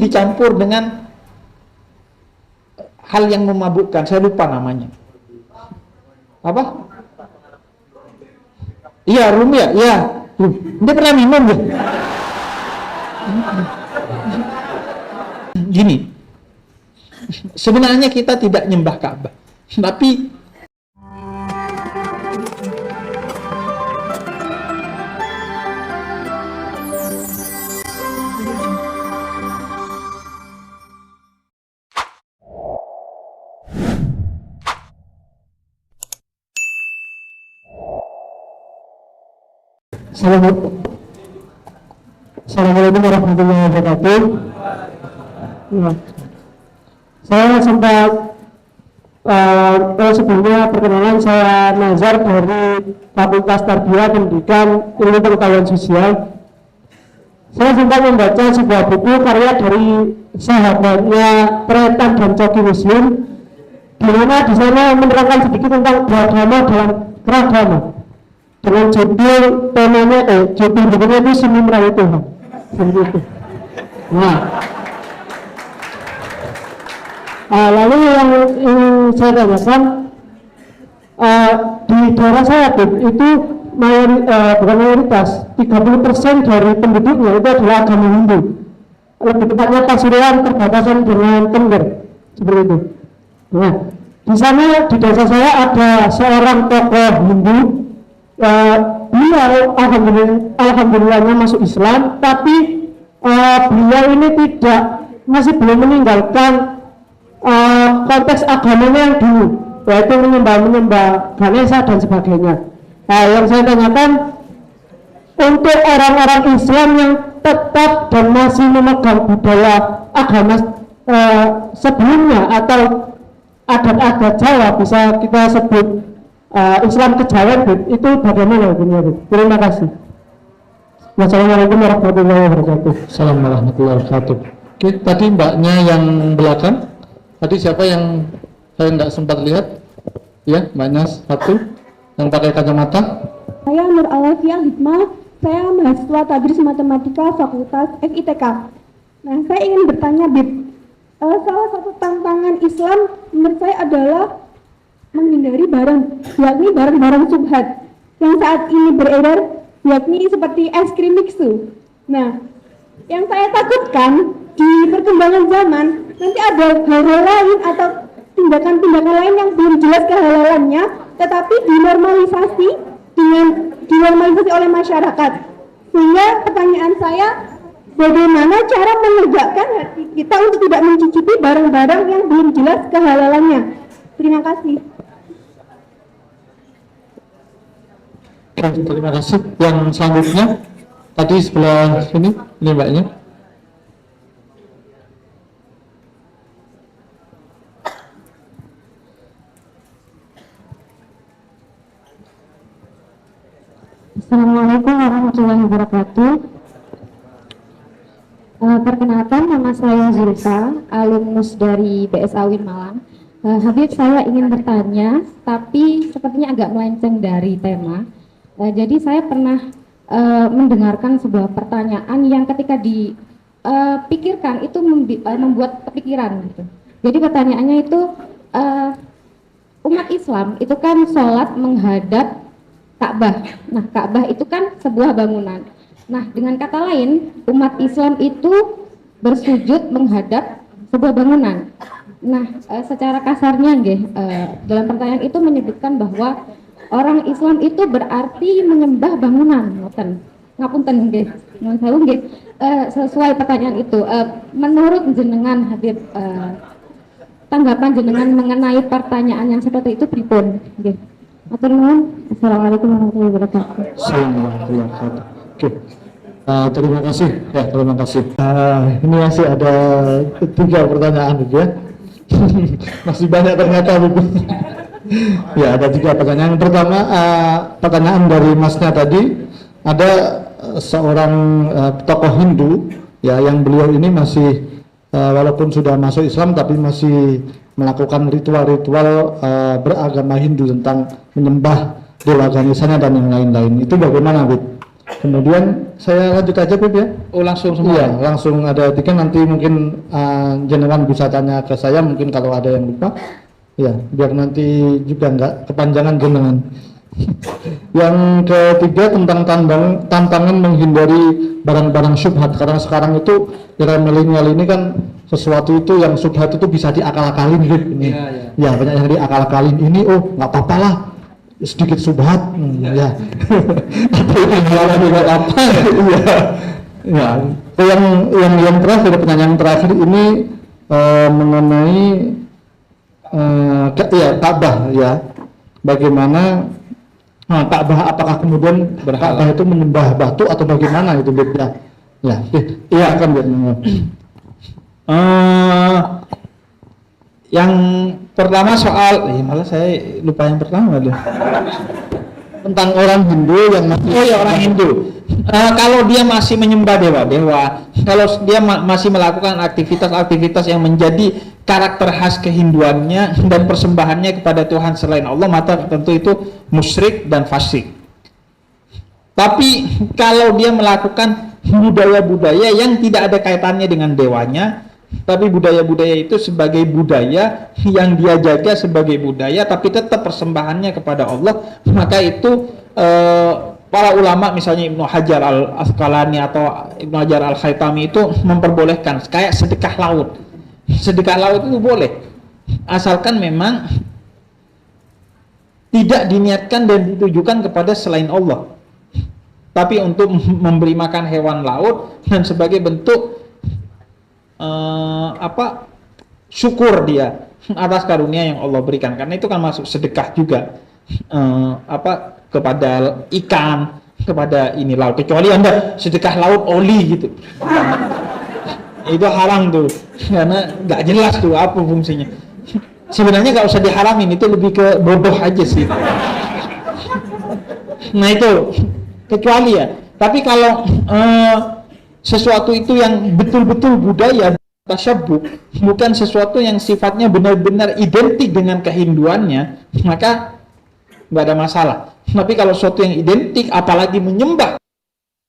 dicampur dengan hal yang memabukkan. Saya lupa namanya. Apa? Iya, rum ya? Iya. Dia pernah minum ya? Gini, sebenarnya kita tidak nyembah Ka'bah, tapi Assalamualaikum warahmatullahi wabarakatuh. Ya. Saya sempat sebelumnya perkenalan, saya Nazar dari Fakultas Tarbiyah Pendidikan Ilmu Pengetahuan Sosial. Saya sempat membaca sebuah buku karya dari sahabatnya Tretan dan Coki Muslim, di mana di sana menerangkan sedikit tentang beragama dalam keragaman, dengan judul temanya judul bukunya itu Seni Merayu Tuhan. Begitu. Nah, lalu yang saya tanyakan, di daerah saya itu bukan mayoritas, 30% dari penduduknya itu adalah agama Hindu. Lebih tepatnya Pasuruan perbatasan dengan Tengger, seperti itu. Nah, di sana di desa saya ada seorang tokoh Hindu. Beliau alhamdulillahnya masuk Islam, tapi beliau ini masih belum meninggalkan konteks agamanya yang dulu, yaitu menyembah Ganesha dan sebagainya. Nah, yang saya tanyakan, untuk orang-orang Islam yang tetap dan masih memegang budaya agama sebelumnya atau adat-adat Jawa, bisa kita sebut Islam kejawen, itu bagaimana hukumnya? Terima kasih. Wassalamualaikum warahmatullahi wabarakatuh. Assalamualaikum warahmatullahi wabarakatuh. Oke, tadi mbaknya yang belakang, tadi siapa yang saya tidak sempat lihat? Ya, mbaknya satu yang pakai kacamata. Saya Nur Alafia Hikmah, saya mahasiswa Tadris Matematika Fakultas FITK. Nah, saya ingin bertanya, Bib, salah satu tantangan Islam menurut saya adalah menghindari yakni barang-barang subhat yang saat ini beredar, yakni seperti es krim mixu. Nah, yang saya takutkan di perkembangan zaman nanti ada hal-hal lain atau tindakan-tindakan lain yang belum jelas kehalalannya, tetapi dinormalisasi oleh masyarakat. Sehingga pertanyaan saya, bagaimana cara menegakkan hati kita untuk tidak mencicipi barang-barang yang belum jelas kehalalannya? Terima kasih. Terima kasih. Yang selanjutnya tadi sebelah sini, ini mbaknya. Assalamualaikum warahmatullahi wabarakatuh. Perkenalkan, nama saya Zulfa, alumnus dari BSA UIN Malang. Habib, saya ingin bertanya, tapi sepertinya agak melenceng dari tema. Jadi saya pernah mendengarkan sebuah pertanyaan yang ketika dipikirkan itu membuat kepikiran gitu. Jadi pertanyaannya itu, umat Islam itu kan sholat menghadap Ka'bah. Nah, Ka'bah itu kan sebuah bangunan. Nah, dengan kata lain, umat Islam itu bersujud menghadap sebuah bangunan. Nah, secara kasarnya dalam pertanyaan itu menyebutkan bahwa orang Islam itu berarti menyembah bangunan. Ngapunten nggih. Nuwun sewu nggih. Sesuai pertanyaan itu, menurut jenengan Habib, tanggapan jenengan mengenai pertanyaan yang seperti itu pripun nggih? Matur nuwun. Assalamualaikum warahmatullahi wabarakatuh. Assalamualaikum warahmatullahi wabarakatuh. Oke. Terima kasih. Ya, terima kasih. Ini masih ada 3 pertanyaan gitu ya. Masih banyak ternyata Bu. Ya, ada 3 pertanyaan. Yang pertama, pertanyaan dari Masnya tadi, ada seorang tokoh Hindu ya, yang beliau ini masih walaupun sudah masuk Islam tapi masih melakukan ritual-ritual beragama Hindu tentang menyembah dewa Ganesha dan yang lain-lain. Itu bagaimana, Bu? Kemudian saya lanjut aja Bib ya. Oh, langsung semua. Iya, langsung ada 3, nanti mungkin jenengan bisa tanya ke saya mungkin kalau ada yang lupa. Ya, biar nanti juga nggak kepanjangan jenengan. Yang ketiga tentang tantangan menghindari barang-barang syubhat, karena sekarang itu era milenial ini kan sesuatu itu yang syubhat itu bisa diakal-akalin gitu ini. Ya, banyak yang diakal-akalin ini, oh nggak apa-apa lah sedikit syubhat, ya. Atau itu nggak apa, ya. Ya, yang terakhir, pertanyaan terakhir ini mengenai ya Ka'bah ya. Bagaimana Ka'bah, apakah kemudian Ka'bah itu menyembah batu atau bagaimana itu beda? Ya, iya akan Yang pertama soal, malah saya lupa yang pertama deh. tentang orang Hindu yang masih Orang Hindu. Kalau dia masih menyembah dewa-dewa, kalau dia masih melakukan aktivitas-aktivitas yang menjadi karakter khas kehinduannya dan persembahannya kepada Tuhan selain Allah, maka tentu itu musyrik dan fasik. Tapi kalau dia melakukan budaya-budaya yang tidak ada kaitannya dengan dewanya, tapi budaya-budaya itu sebagai budaya yang dia jaga sebagai budaya, tapi tetap persembahannya kepada Allah, maka itu para ulama misalnya Ibnu Hajar al-Asqalani atau Ibnu Hajar al-Haytami itu memperbolehkan kayak sedekah laut. Sedekah laut itu boleh, asalkan memang tidak diniatkan dan ditujukan kepada selain Allah, tapi untuk memberi makan hewan laut dan sebagai bentuk syukur dia atas karunia yang Allah berikan, karena itu kan masuk sedekah juga kepada ikan, kepada ini laut, kecuali Anda sedekah laut oli gitu. Itu haram tuh, karena nggak jelas tuh apa fungsinya. Sebenarnya nggak usah diharamin, itu lebih ke bodoh aja sih. Nah itu kecuali ya. Tapi kalau sesuatu itu yang betul-betul budaya tasyabbuh, bukan sesuatu yang sifatnya benar-benar identik dengan kehinduannya, maka nggak ada masalah. Tapi kalau sesuatu yang identik, apalagi menyembah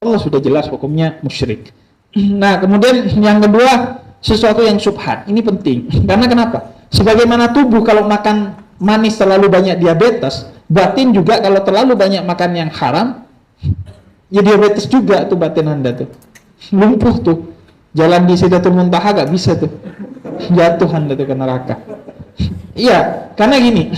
Allah, sudah jelas hukumnya musyrik. Nah, kemudian yang kedua, sesuatu yang syubhat. Ini penting. Karena kenapa? Sebagaimana tubuh kalau makan manis terlalu banyak diabetes, batin juga kalau terlalu banyak makan yang haram, ya diabetes juga tuh batin Anda tuh. Lumpuh tuh. Jalan di Sidratul Muntaha gak bisa tuh. Jatuh Anda tuh ke neraka. Iya, karena gini,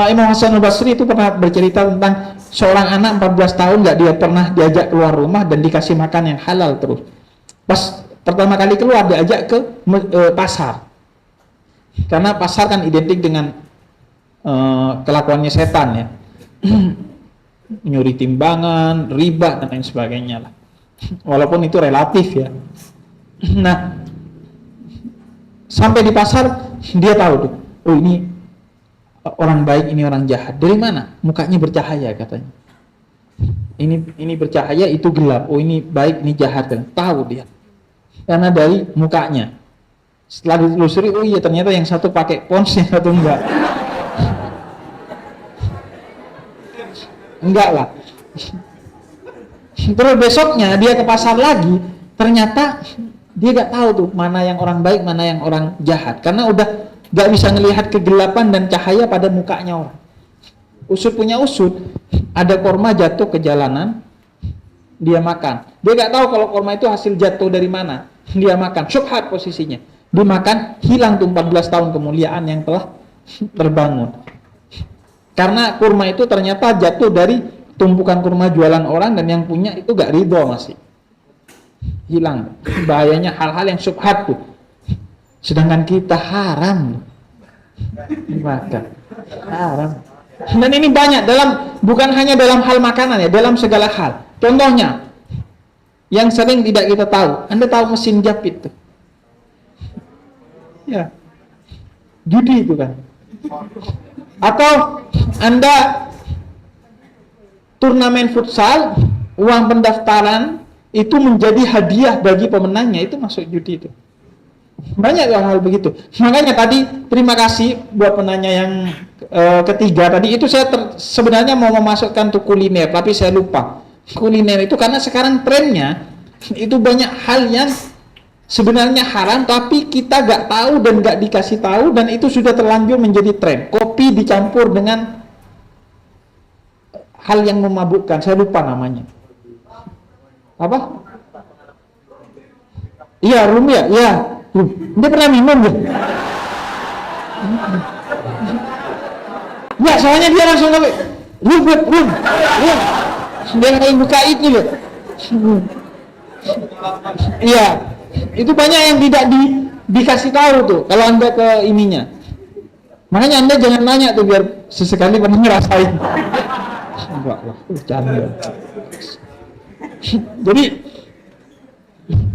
Imam Hasan al-Basri itu pernah bercerita tentang seorang anak 14 tahun gak dia pernah diajak keluar rumah dan dikasih makan yang halal terus. Pas pertama kali keluar diajak ke pasar, karena pasar kan identik dengan kelakuannya setan ya, nyuri timbangan, riba dan lain sebagainya lah. Walaupun itu relatif ya. Nah, sampai di pasar dia tahu tuh, oh ini orang baik, ini orang jahat. Dari mana? Mukanya bercahaya katanya. Ini bercahaya, itu gelap. Oh ini baik, ini jahat kan. Tahu dia. Karena dari mukanya. Setelah ditelusuri, oh iya ternyata yang satu pakai pons, yang satu enggak. Enggak lah. Terus besoknya dia ke pasar lagi, ternyata dia gak tahu tuh mana yang orang baik, mana yang orang jahat. Karena udah gak bisa melihat kegelapan dan cahaya pada mukanya orang. Usut punya usut, ada korma jatuh ke jalanan, dia makan. Dia gak tahu kalau korma itu hasil jatuh dari mana. Dia makan, syubhat posisinya. Dimakan, hilang tuh 14 tahun kemuliaan yang telah terbangun. Karena kurma itu ternyata jatuh dari tumpukan kurma jualan orang, dan yang punya itu gak ridho masih. Hilang. Bahayanya hal-hal yang syubhat tuh. Sedangkan kita haram dimakan. Haram. Dan ini banyak bukan hanya dalam hal makanan ya, dalam segala hal. Contohnya yang sering tidak kita tahu, Anda tahu mesin jepit tuh. Ya. Judi itu kan. Atau Anda turnamen futsal, uang pendaftaran itu menjadi hadiah bagi pemenangnya, itu masuk judi itu. Banyak hal-hal begitu. Makanya tadi terima kasih buat penanya yang ketiga tadi, itu saya sebenarnya mau memasukkan tuh kuliner, tapi saya lupa. kuliner itu karena sekarang trennya itu banyak hal yang sebenarnya haram tapi kita gak tahu dan gak dikasih tahu, dan itu sudah terlanjur menjadi tren. Kopi dicampur dengan hal yang memabukkan, saya lupa namanya apa? Iya, rum ya, iya. Dia pernah minum ya? Ya, soalnya dia langsung ngomong, rum. Dia kayak buka itu loh. Iya, itu banyak yang tidak dikasih tahu tuh kalau Anda ke ininya. Makanya Anda jangan nanya tuh biar sesekali pernah ngerasain. Enggak lah, jangan. Jadi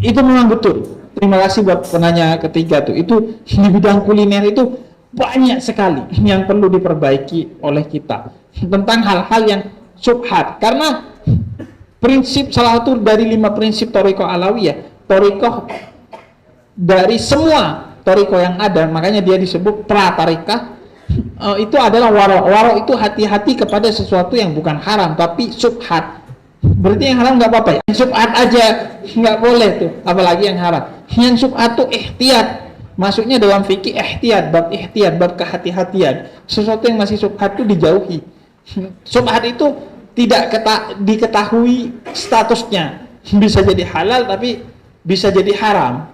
itu memang betul. Terima kasih buat penanya ketiga tuh. Itu di bidang kuliner itu banyak sekali yang perlu diperbaiki oleh kita tentang hal-hal yang syubhat. Karena prinsip salah satu dari 5 prinsip Thariqah Alawiyah, Thariqah dari semua Thariqah yang ada, makanya dia disebut pra-Thariqah, itu adalah waro. Waro itu hati-hati kepada sesuatu yang bukan haram tapi syubhat. Berarti yang haram nggak apa-apa ya? Yang syubhat aja nggak boleh tuh, apalagi yang haram. Yang syubhat tuh ihtiyat. Masuknya dalam fikih ihtiyat, bab kehati-hatian. Sesuatu yang masih syubhat itu dijauhi. Syubhat itu tidak diketahui statusnya. Bisa jadi halal tapi bisa jadi haram.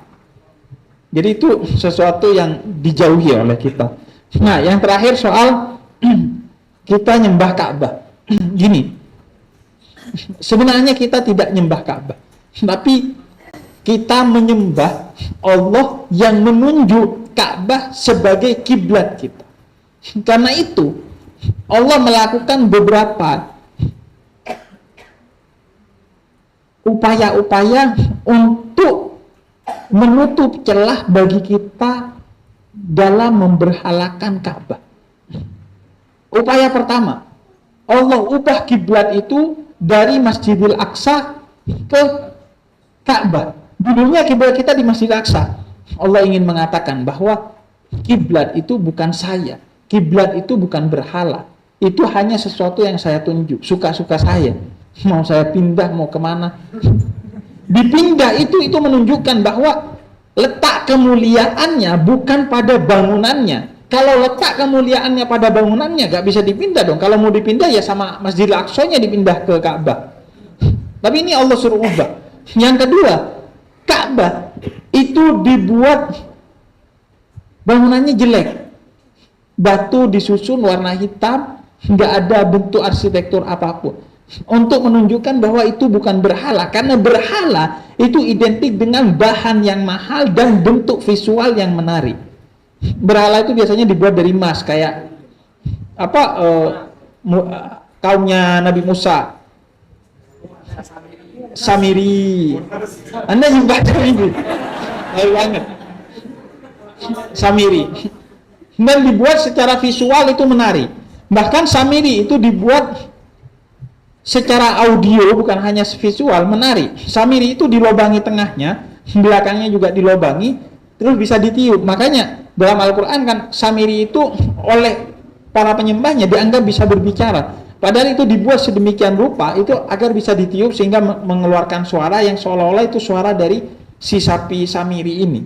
Jadi itu sesuatu yang dijauhi oleh kita. Nah, yang terakhir soal kita nyembah Ka'bah. Gini. Sebenarnya kita tidak nyembah Ka'bah, tapi kita menyembah Allah yang menunjuk Ka'bah sebagai kiblat kita. Karena itu Allah melakukan beberapa upaya-upaya untuk menutup celah bagi kita dalam memberhalakan Ka'bah. Upaya pertama, Allah ubah kiblat itu dari Masjidil Aqsa ke Ka'bah. Dulunya kiblat kita di Masjidil Aqsa. Allah ingin mengatakan bahwa kiblat itu bukan saya, kiblat itu bukan berhala, itu hanya sesuatu yang saya tunjuk, suka-suka saya. Mau saya pindah, mau kemana, dipindah itu menunjukkan bahwa letak kemuliaannya bukan pada bangunannya. Kalau letak kemuliaannya pada bangunannya gak bisa dipindah dong. Kalau mau dipindah ya sama Masjidil Aqsa-nya dipindah ke Ka'bah. Tapi ini Allah suruh ubah. Yang kedua, Ka'bah itu dibuat bangunannya jelek. Batu disusun warna hitam, nggak ada bentuk arsitektur apapun. Untuk menunjukkan bahwa itu bukan berhala. Karena berhala itu identik dengan bahan yang mahal dan bentuk visual yang menarik. Berhala itu biasanya dibuat dari emas, kayak apa kaumnya Nabi Musa, Samiri. Anda nyembah Samiri, baik banget. Samiri, dan dibuat secara visual itu menarik. Bahkan Samiri itu dibuat secara audio, bukan hanya visual, menarik. Samiri itu dilobangi tengahnya, belakangnya juga dilobangi, terus bisa ditiup. Makanya dalam Al-Quran kan Samiri itu oleh para penyembahnya dianggap bisa berbicara. Padahal itu dibuat sedemikian rupa itu agar bisa ditiup sehingga mengeluarkan suara yang seolah-olah itu suara dari si sapi Samiri ini.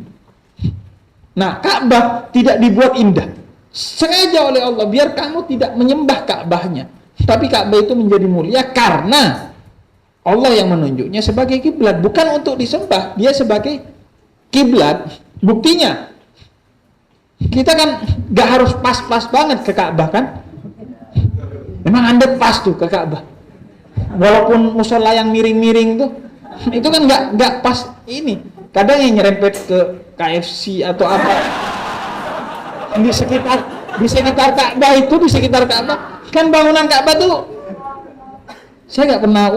Nah, Ka'bah tidak dibuat indah sengaja oleh Allah biar kamu tidak menyembah Ka'bahnya. Tapi Ka'bah itu menjadi mulia karena Allah yang menunjuknya sebagai kiblat, bukan untuk disembah, dia sebagai kiblat. Buktinya kita kan gak harus pas-pas banget ke Ka'bah kan? Memang Anda pas tuh ke Ka'bah. Walaupun musola yang miring-miring tuh, itu kan gak pas ini. Kadang yang nyerempet ke KFC atau apa di sekitar Ka'bah itu, di sekitar Ka'bah kan bangunan Ka'bah tuh. Saya gak pernah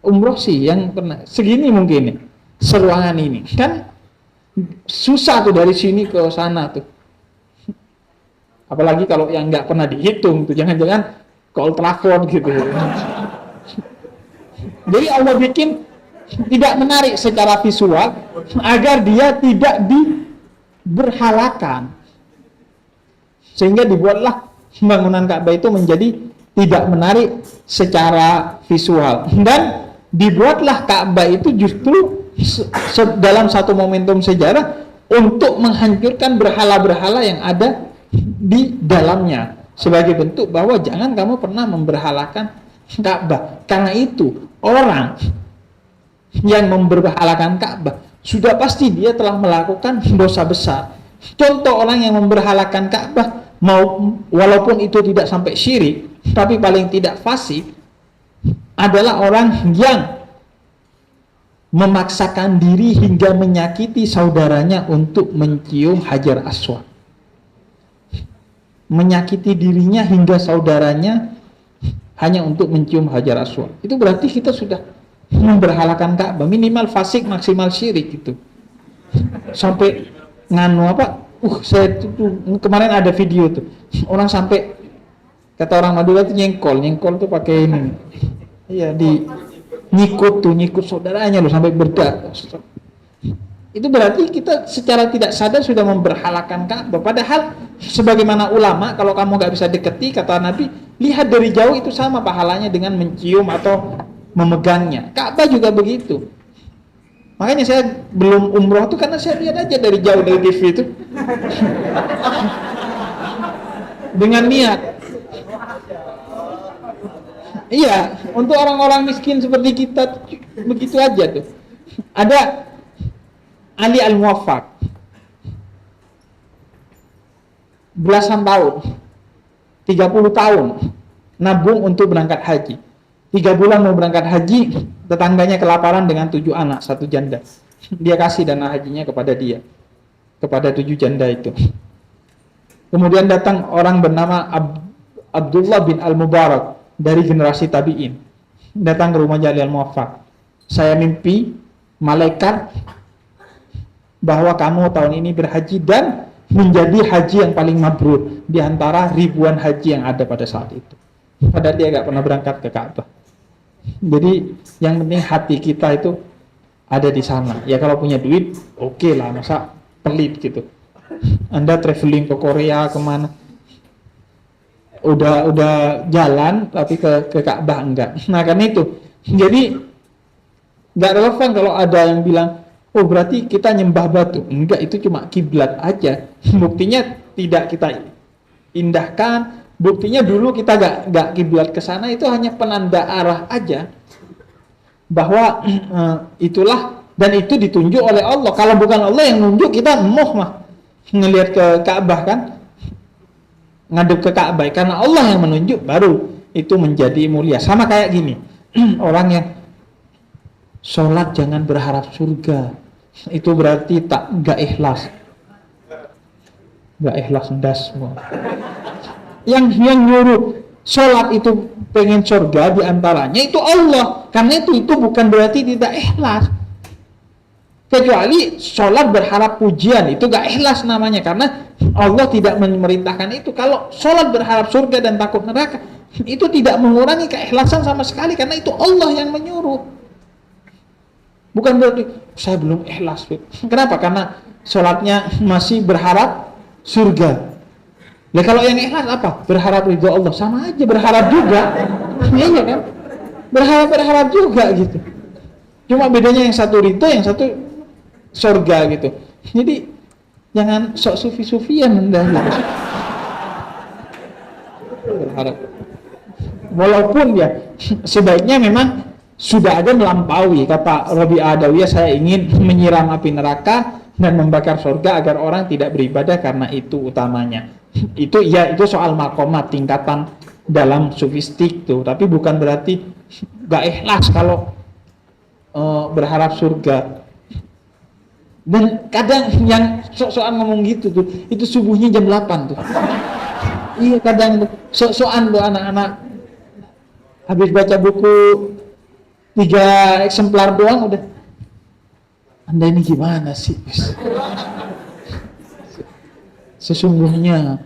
umroh sih, yang pernah segini mungkin nih, seruangan ini kan. Susah tuh dari sini ke sana tuh. Apalagi kalau yang nggak pernah dihitung tuh, jangan-jangan ke Old Trafford gitu. Jadi Allah bikin tidak menarik secara visual agar dia tidak diberhalakan. Sehingga dibuatlah bangunan Ka'bah itu menjadi tidak menarik secara visual. Dan dibuatlah Ka'bah itu justru dalam satu momentum sejarah untuk menghancurkan berhala-berhala yang ada di dalamnya, sebagai bentuk bahwa jangan kamu pernah memberhalakan Ka'bah. Karena itu orang yang memberhalakan Ka'bah sudah pasti dia telah melakukan dosa besar. Contoh orang yang memberhalakan Ka'bah, walaupun itu tidak sampai syirik, tapi paling tidak fasik, adalah orang yang memaksakan diri hingga menyakiti saudaranya untuk mencium Hajar Aswad. Menyakiti dirinya hingga saudaranya hanya untuk mencium Hajar Aswad. Itu berarti kita sudah memberhalakan Ka'bah, minimal fasik, maksimal syirik itu. Sampai nganu apa? Saya tuh kemarin ada video tuh. Orang sampai kata orang Madura tuh nyengkol tuh pakai ini. Iya, di nyikut saudaranya loh sampai berdarah. Itu berarti kita secara tidak sadar sudah memberhalakan Ka'bah. Padahal sebagaimana ulama, kalau kamu nggak bisa deketi, kata Nabi, lihat dari jauh itu sama pahalanya dengan mencium atau memegangnya. Ka'bah juga begitu. Makanya saya belum umroh tuh karena saya lihat aja dari jauh dari TV itu. Dengan niat. Iya, untuk orang-orang miskin seperti kita begitu aja tuh. Ada Ali Al-Muwaffaq, belasan tahun, 30 tahun nabung untuk berangkat haji. 3 bulan mau berangkat haji, tetangganya kelaparan dengan 7 anak, 1 janda. Dia kasih dana hajinya kepada dia, kepada 7 janda itu. Kemudian datang orang bernama Abdullah bin Al-Mubarak dari generasi tabi'in, datang ke rumah Ali Al-Muwaffaq. Saya mimpi malaikat bahwa kamu tahun ini berhaji dan menjadi haji yang paling mabrur di antara ribuan haji yang ada pada saat itu. Padahal dia gak pernah berangkat ke Ka'bah. Jadi yang penting hati kita itu ada di sana. Ya kalau punya duit, oke lah, masa pelit gitu. Anda traveling ke Korea kemana? Udah jalan tapi ke Ka'bah enggak. Nah karena itu, jadi nggak relevan kalau ada yang bilang, oh berarti kita nyembah batu. Enggak, itu cuma kiblat aja. Buktinya tidak kita indahkan. Buktinya dulu kita nggak kiblat ke sana, itu hanya penanda arah aja bahwa itulah, dan itu ditunjuk oleh Allah. Kalau bukan Allah yang nunjuk, kita emoh mah ngelihat ke Ka'bah kan, ngadep ke Ka'bah. Karena Allah yang menunjuk, baru itu menjadi mulia. Sama kayak gini, orang yang sholat jangan berharap surga, itu berarti nggak ikhlas ndas semua. Yang nyuruh sholat itu pengen surga diantaranya itu Allah. Karena itu bukan berarti tidak ikhlas. Kecuali sholat berharap pujian, itu gak ikhlas namanya. Karena Allah tidak memerintahkan itu. Kalau sholat berharap surga dan takut neraka, itu tidak mengurangi keikhlasan sama sekali. Karena itu Allah yang menyuruh. Bukan berarti saya belum ikhlas. Kenapa? Karena sholatnya masih berharap surga. Nah kalau yang ikhlas apa? Berharap ridho Allah. Sama aja, berharap juga. Iya kan? Berharap juga gitu. Cuma bedanya yang satu ridho, yang satu surga gitu. Jadi jangan sok sufi-sufian Anda gitu. Berharap. Walaupun ya sebaiknya memang sudah ada melampaui. Kata Rabi Adawiyah, saya ingin menyiram api neraka dan membakar surga agar orang tidak beribadah karena itu utamanya. Itu ya, itu soal makomat, tingkatan dalam sufistik tuh. Tapi bukan berarti gak ikhlas kalau berharap surga. Dan kadang yang sok-sokan ngomong gitu tuh, itu subuhnya jam 8 tuh. Iya kadang tuh, sok-sokan tuh anak-anak habis baca buku 3 eksemplar doang udah, Anda ini gimana sih? Sesungguhnya.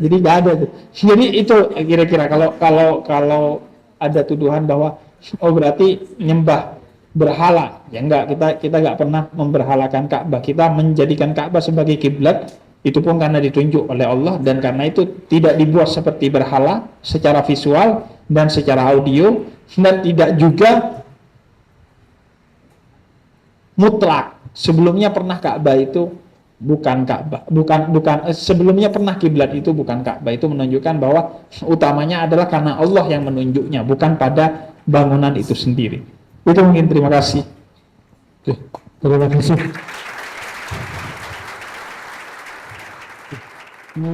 Jadi nggak ada tuh. Jadi itu kira-kira kalau ada tuduhan bahwa oh berarti nyembah berhala, ya enggak, kita nggak pernah memberhalakan Ka'bah. Kita menjadikan Ka'bah sebagai kiblat, Itu pun karena ditunjuk oleh Allah, dan karena itu tidak dibuat seperti berhala secara visual dan secara audio, dan tidak juga mutlak. Sebelumnya pernah Ka'bah itu bukan Ka'bah, sebelumnya pernah kiblat itu bukan Ka'bah. Itu menunjukkan bahwa utamanya adalah karena Allah yang menunjuknya, bukan pada bangunan itu sendiri. Itu mungkin. Terima kasih. Oke, terima kasih. Ini